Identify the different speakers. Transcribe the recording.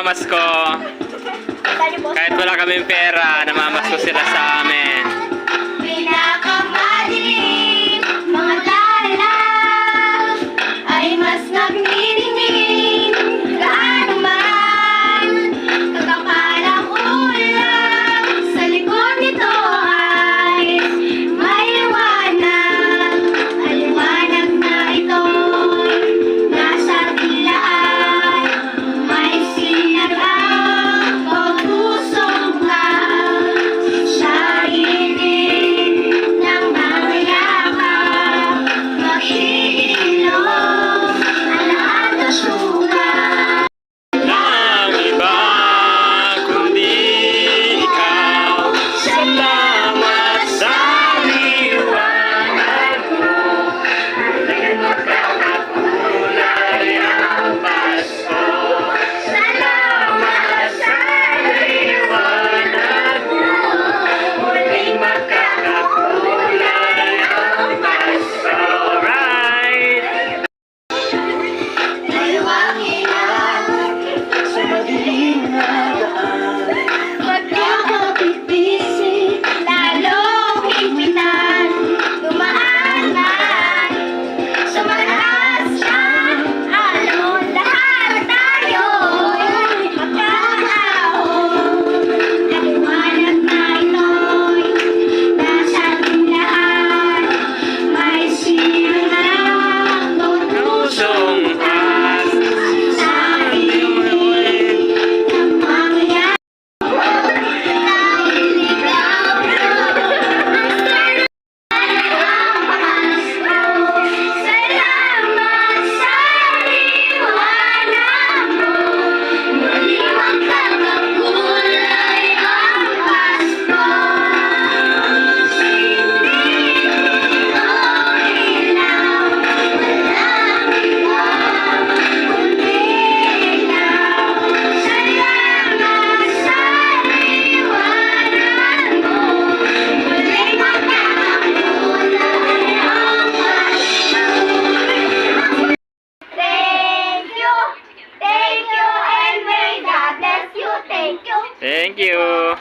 Speaker 1: namamasko. Kahit wala kaming pera, namamasko sila sa amin.
Speaker 2: Pinakamadilim, mga dalaw ay mas nagniningning. Gaano man kakapalang ulam, sa likod nito ay may liwanag. Ang liwanag na ito'y nasa dilaan. May sinagang pag-usong ka sa init ng mga yakap. Mag-iilong ang lahat ng sugat.
Speaker 1: Ang iba kundi ikaw. Salamat sa liwanag mo. Muling magkakakulay ang Pasko. Salamat sa liwanag mo. Muling magkakakulay ang Pasko. Alright!
Speaker 2: Maluwangin ang
Speaker 1: Sa madilim na daan.
Speaker 2: pagkakapit-bisig, lalong higpitan, dumaanan sa mataas siyang alon. Lahat tayo'y magkakaahon. Ang liwanag na ito'y nasa tindahan. May silang
Speaker 1: Pusong pas.
Speaker 2: sa ilig ng mga Salamat sa liwanag mo. Muling magkakakulay ang Pasko. Sinig ang ilaw, walang iba kundi ikaw. Salamat sa liwanag mo. Muling magkakakulay ang Pasko. Thank you, and may God bless you. Thank you.
Speaker 1: Thank you.